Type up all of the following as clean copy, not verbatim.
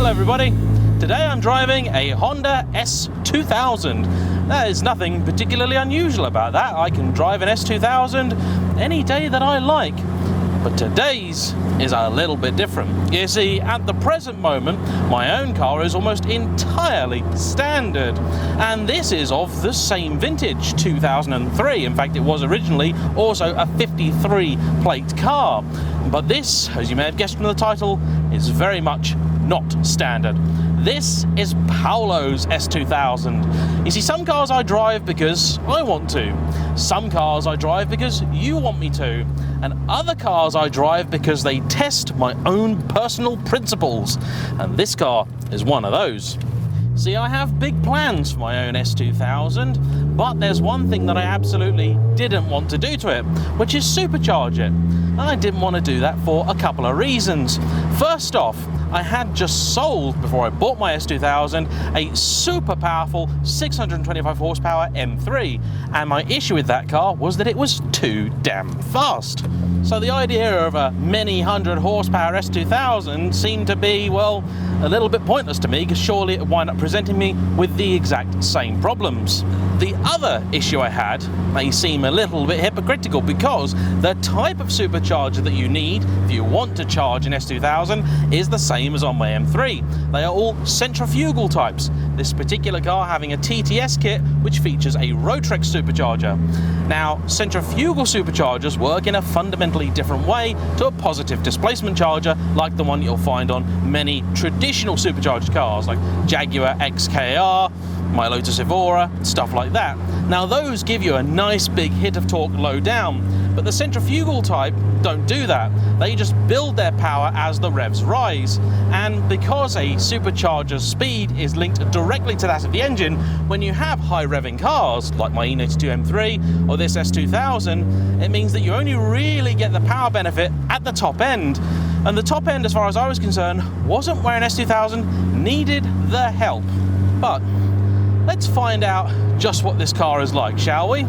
Hello everybody, today I'm driving a Honda S2000. There's nothing particularly unusual about that. I can drive an S2000 any day that I like. But today's is a little bit different. You see, at the present moment, my own car is almost entirely standard. And this is of the same vintage, 2003. In fact, it was originally also a 53 plate car. But this, as you may have guessed from the title, is very much not standard. This is Paolo's S2000. You see, some cars I drive because I want to. Some cars I drive because you want me to. And other cars I drive because they test my own personal principles. And this car is one of those. See, I have big plans for my own S2000, but there's one thing that I absolutely didn't want to do to it, which is supercharge it. And I didn't want to do that for a couple of reasons. First off, I had just sold, before I bought my S2000, a super powerful 625 horsepower M3, and my issue with that car was that it was too damn fast. So the idea of a many hundred horsepower S2000 seemed to be, well, a little bit pointless to me, because surely it would wind up presenting me with the exact same problems. The other issue I had may seem a little bit hypocritical, because the type of supercharger that you need if you want to charge an S2000 is the same as on my M3. They are all centrifugal types, this particular car having a TTS kit which features a Rotrex supercharger. Now, centrifugal superchargers work in a fundamentally different way to a positive displacement charger like the one you'll find on many traditional supercharged cars like Jaguar XKR, my Lotus Evora, stuff like that. Now those give you a nice big hit of torque low down, but the centrifugal type don't do that. They just build their power as the revs rise. And because a supercharger's speed is linked directly to that of the engine, when you have high revving cars like my E92 M3 or this S2000, it means that you only really get the power benefit at the top end. And the top end, as far as I was concerned, wasn't where an S2000 needed the help. But let's find out just what this car is like, shall we?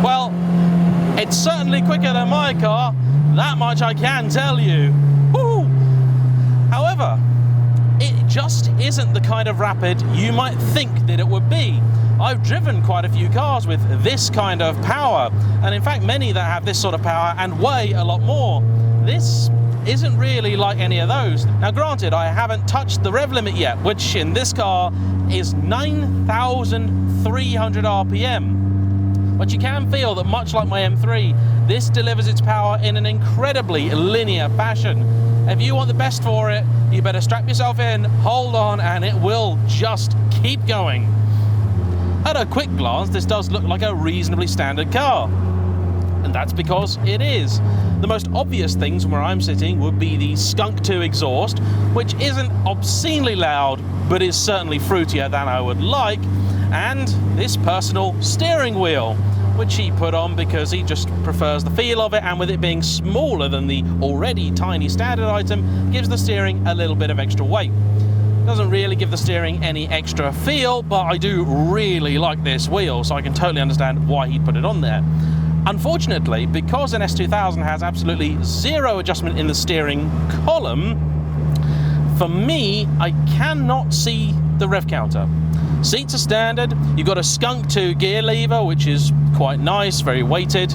Well, it's certainly quicker than my car, that much I can tell you. Woo! However, it just isn't the kind of rapid you might think that it would be. I've driven quite a few cars with this kind of power, and in fact many that have this sort of power and weigh a lot more. This isn't really like any of those. Now granted, I haven't touched the rev limit yet, which in this car is 9,300 RPM. But you can feel that, much like my M3, this delivers its power in an incredibly linear fashion. If you want the best for it, you better strap yourself in, hold on, and it will just keep going. At a quick glance, this does look like a reasonably standard car. And that's because it is. The most obvious things from where I'm sitting would be the Skunk 2 exhaust, which isn't obscenely loud, but is certainly fruitier than I would like, and this personal steering wheel, which he put on because he just prefers the feel of it, and with it being smaller than the already tiny standard item, gives the steering a little bit of extra weight. Doesn't really give the steering any extra feel, but I do really like this wheel, so I can totally understand why he put it on there. Unfortunately, because an S2000 has absolutely zero adjustment in the steering column, for me, I cannot see the rev counter. Seats are standard, you've got a Skunk 2 gear lever, which is quite nice, very weighted.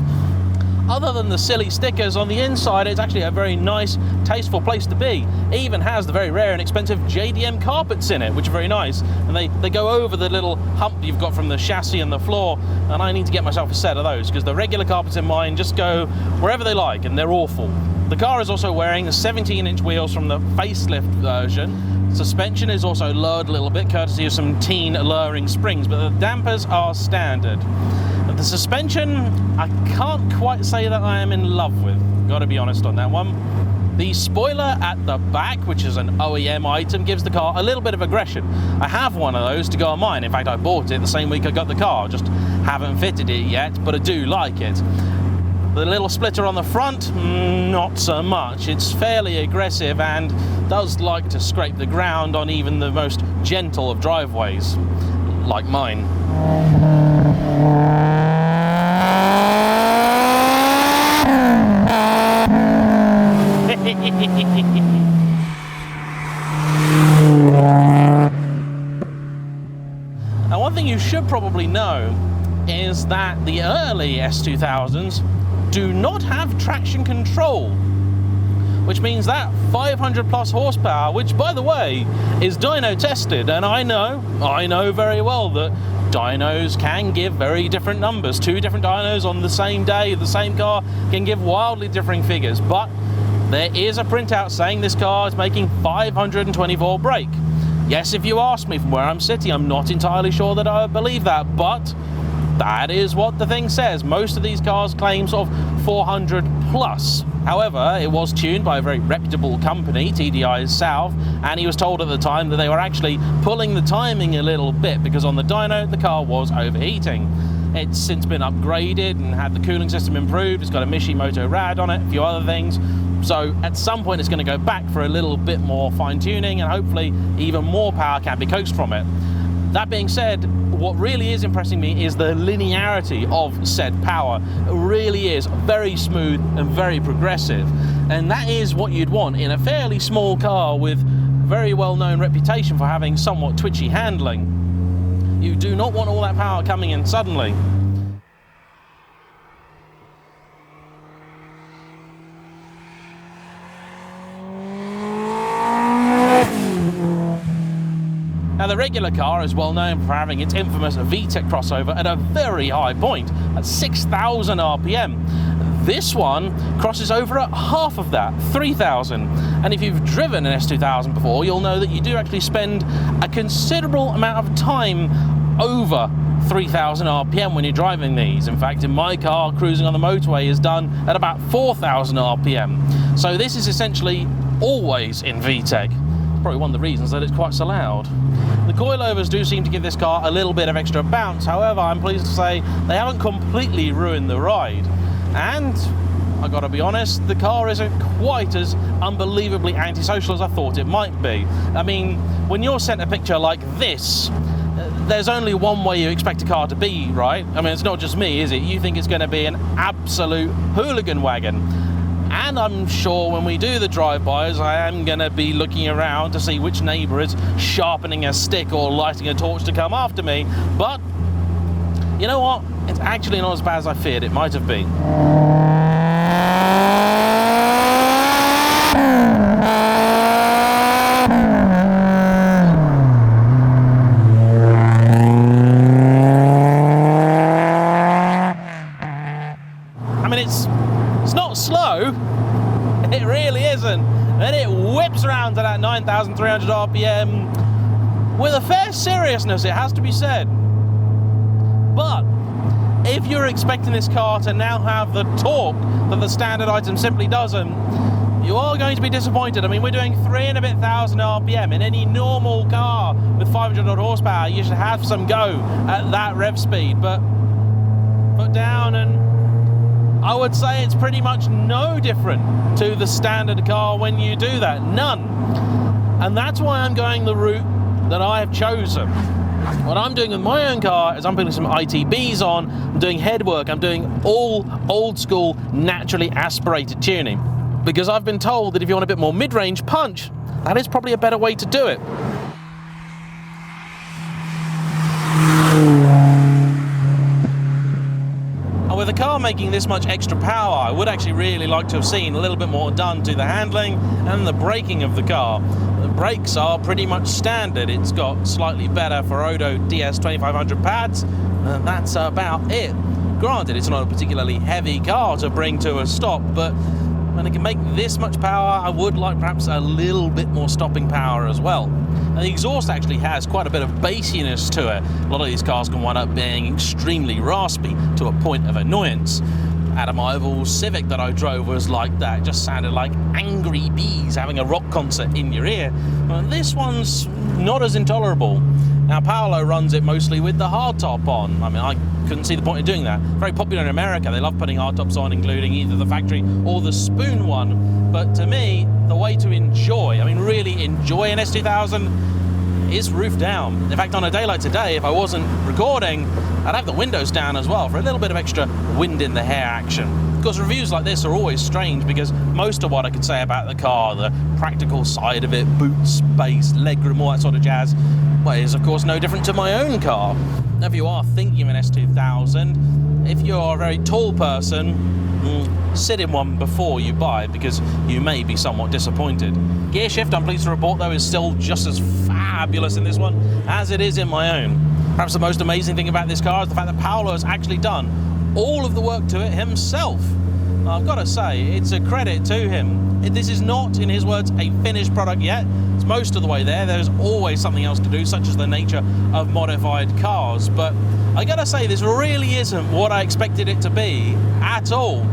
Other than the silly stickers on the inside, it's actually a very nice, tasteful place to be. It even has the very rare and expensive JayEmm carpets in it, which are very nice. And they go over the little hump you've got from the chassis and the floor, and I need to get myself a set of those, because the regular carpets in mine just go wherever they like, and they're awful. The car is also wearing 17-inch wheels from the facelift version. Suspension is also lowered a little bit, courtesy of some teen lowering springs, but the dampers are standard. The suspension, I can't quite say that I am in love with, gotta be honest on that one. The spoiler at the back, which is an OEM item, gives the car a little bit of aggression. I have one of those to go on mine. In fact, I bought it the same week I got the car, just haven't fitted it yet, but I do like it. The little splitter on the front, not so much. It's fairly aggressive and does like to scrape the ground on even the most gentle of driveways, like mine. Now, one thing you should probably know is that the early S2000s do not have traction control, which means that 500 plus horsepower, which by the way is dyno tested, and I know very well that dynos can give very different numbers. Two different dynos on the same day, the same car, can give wildly differing figures, but there is a printout saying this car is making 524 brake. Yes, if you ask me from where I'm sitting, I'm not entirely sure that I believe that, but that is what the thing says. Most of these cars claim sort of 400 plus. However, it was tuned by a very reputable company, TDI South, and he was told at the time that they were actually pulling the timing a little bit because on the dyno the car was overheating. It's since been upgraded and had the cooling system improved. It's got a Mishimoto rad on it, a few other things. So at some point it's going to go back for a little bit more fine tuning and hopefully even more power can be coaxed from it. That being said, what really is impressing me is the linearity of said power. It really is very smooth and very progressive. And that is what you'd want in a fairly small car with very well-known reputation for having somewhat twitchy handling. You do not want all that power coming in suddenly. Now, the regular car is well known for having its infamous VTEC crossover at a very high point, at 6,000 RPM. This one crosses over at half of that, 3,000. And if you've driven an S2000 before, you'll know that you do actually spend a considerable amount of time over 3,000 RPM when you're driving these. In fact, in my car, cruising on the motorway is done at about 4,000 RPM. So this is essentially always in VTEC. Probably one of the reasons that it's quite so loud. The coilovers do seem to give this car a little bit of extra bounce. However, I'm pleased to say they haven't completely ruined the ride. And I gotta be honest, the car isn't quite as unbelievably antisocial as I thought it might be. I mean, when you're sent a picture like this, there's only one way you expect a car to be, right? I mean, it's not just me, is it? You think it's going to be an absolute hooligan wagon. And I'm sure when we do the drive-bys, I am going to be looking around to see which neighbour is sharpening a stick or lighting a torch to come after me. But, you know what? It's actually not as bad as I feared it might have been. I mean, it's not slow, it really isn't, and it whips around to that 9,300 RPM with a fair seriousness, it has to be said. But if you're expecting this car to now have the torque that the standard item simply doesn't, you are going to be disappointed. I mean, we're doing 3,000 and a bit RPM. In any normal car with 500 odd horsepower, you should have some go at that rev speed, but put down and I would say it's pretty much no different to the standard car when you do that, none. And that's why I'm going the route that I have chosen. What I'm doing with my own car is I'm putting some ITBs on, I'm doing headwork, I'm doing all old school, naturally aspirated tuning. Because I've been told that if you want a bit more mid-range punch, that is probably a better way to do it. And with a car making this much extra power, I would actually really like to have seen a little bit more done to the handling and the braking of the car. The brakes are pretty much standard. It's got slightly better Ferodo DS2500 pads, and that's about it. Granted, it's not a particularly heavy car to bring to a stop, but when it can make this much power, I would like perhaps a little bit more stopping power as well. And the exhaust actually has quite a bit of bassiness to it. A lot of these cars can wind up being extremely raspy to a point of annoyance. Adam Ival's Civic that I drove was like that. It just sounded like angry bees having a rock concert in your ear. And this one's not as intolerable. Now, Paolo runs it mostly with the hardtop on. I mean, I couldn't see the point of doing that. Very popular in America. They love putting hardtops on, including either the factory or the Spoon one. But to me, the way to enjoy, I mean, really enjoy an S2000 is roof down. In fact, on a day like today, if I wasn't recording, I'd have the windows down as well for a little bit of extra wind in the hair action. Of course, reviews like this are always strange because most of what I could say about the car, the practical side of it, boot space, legroom, all that sort of jazz, well, is of course no different to my own car. Now, if you are thinking of an S2000, if you're a very tall person, sit in one before you buy because you may be somewhat disappointed. Gear shift, I'm pleased to report though, is still just as fabulous in this one as it is in my own. Perhaps the most amazing thing about this car is the fact that Paolo has actually done all of the work to it himself. I've got to say, it's a credit to him. This is not, in his words, a finished product yet. It's most of the way there. There's always something else to do, such as the nature of modified cars. But I got to say, this really isn't what I expected it to be at all.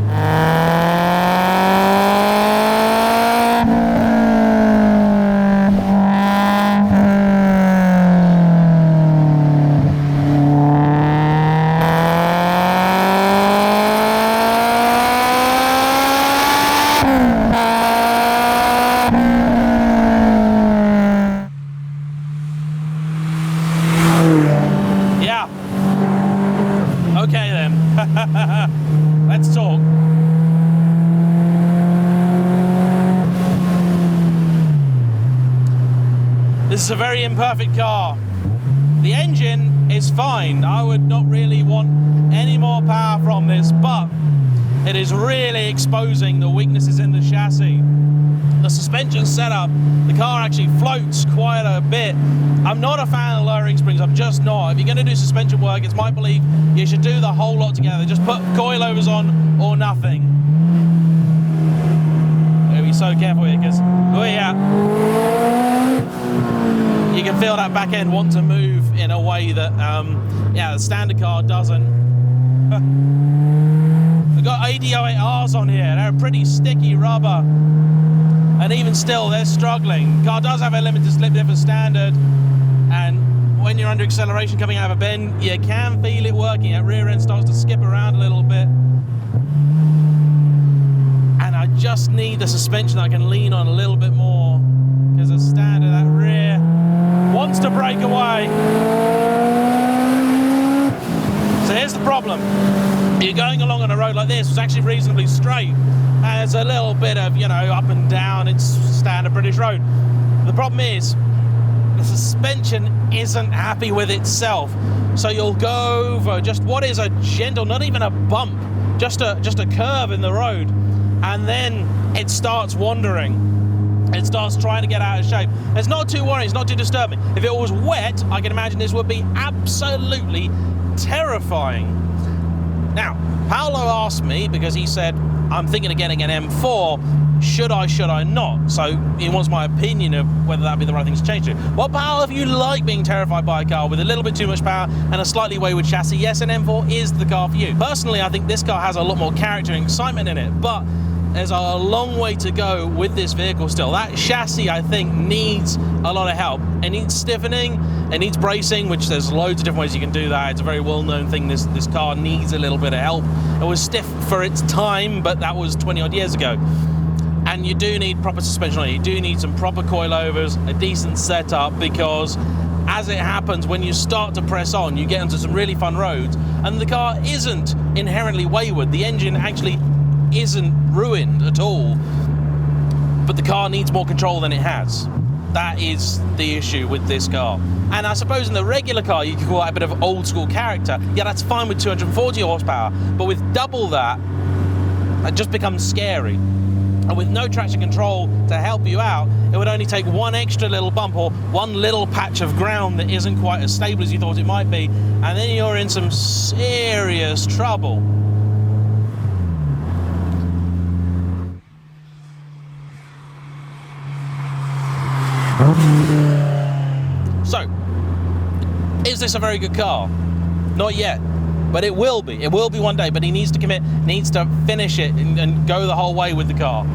Okay then, let's talk. This is a very imperfect car. The engine is fine. I would not really want any more power from this, but it is really exposing the weaknesses in the chassis. The suspension setup, the car actually floats quite a bit. I'm not a fan of lowering springs, I'm just not. If you're going to do suspension work, it's my belief you should do the whole lot together. Just put coilovers on or nothing. You've got to be so careful here because, oh yeah, you can feel that back end want to move in a way that, the standard car doesn't. We've got 8008Rs on here, they're pretty sticky rubber. And even still, they're struggling. The car does have a limited slip diff as standard, and when you're under acceleration coming out of a bend, you can feel it working. That rear end starts to skip around a little bit. And I just need the suspension that I can lean on a little bit more, because as standard, that rear wants to break away. So here's the problem. You're going along on a road like this, it's actually reasonably straight. There's a little bit of, up and down, it's standard British road. The problem is, the suspension isn't happy with itself. So you'll go over just what is a gentle, not even a bump, just a curve in the road. And then it starts wandering. It starts trying to get out of shape. It's not too worrying, it's not too disturbing. If it was wet, I can imagine this would be absolutely terrifying. Now, Paolo asked me, because he said, I'm thinking of getting an M4, should I not? So he wants my opinion of whether that'd be the right thing to change to. Well, Paolo, if you like being terrified by a car with a little bit too much power and a slightly wayward chassis, yes, an M4 is the car for you. Personally, I think this car has a lot more character and excitement in it, but there's a long way to go with this vehicle still. That chassis, I think, needs a lot of help. It needs stiffening, it needs bracing, which there's loads of different ways you can do that. It's a very well-known thing. This car needs a little bit of help. It was stiff for its time, but that was 20 odd years ago. And you do need proper suspension on it. You do need some proper coilovers, a decent setup, because as it happens, when you start to press on, you get onto some really fun roads, and the car isn't inherently wayward. The engine actually isn't ruined at all, but the car needs more control than it has. That is the issue with this car. And I suppose in the regular car you could call that a bit of old school character. Yeah, that's fine with 240 horsepower, but with double that, it just becomes scary. And with no traction control to help you out, it would only take one extra little bump or one little patch of ground that isn't quite as stable as you thought it might be, and then you're in some serious trouble. So, is this a very good car? Not yet, but it will be. It will be one day, but he needs to commit, needs to finish it and go the whole way with the car.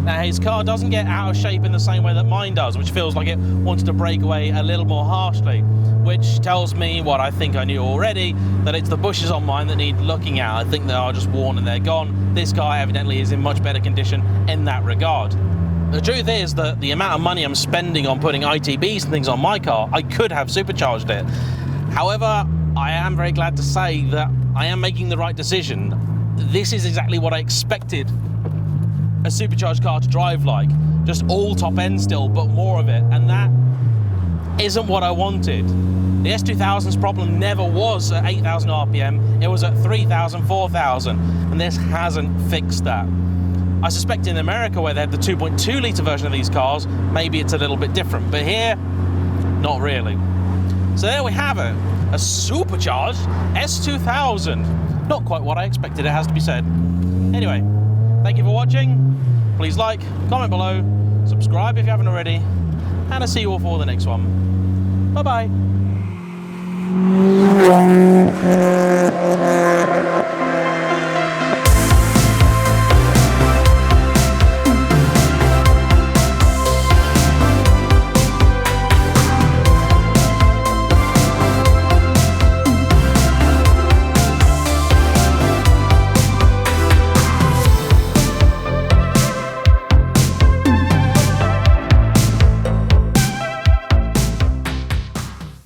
Now, his car doesn't get out of shape in the same way that mine does, which feels like it wants to break away a little more harshly, which tells me what I think I knew already, that it's the bushes on mine that need looking at. I think they are just worn and they're gone. This car evidently is in much better condition in that regard. The truth is that the amount of money I'm spending on putting ITBs and things on my car, I could have supercharged it. However, I am very glad to say that I am making the right decision. This is exactly what I expected a supercharged car to drive like. Just all top end still, but more of it. And that isn't what I wanted. The S2000's problem never was at 8,000 RPM. It was at 3,000, 4,000. And this hasn't fixed that. I suspect in America, where they have the 2.2 litre version of these cars, maybe it's a little bit different. But here, not really. So there we have it. A supercharged S2000. Not quite what I expected, it has to be said. Anyway, thank you for watching. Please like, comment below, subscribe if you haven't already, and I'll see you all for the next one. Bye-bye.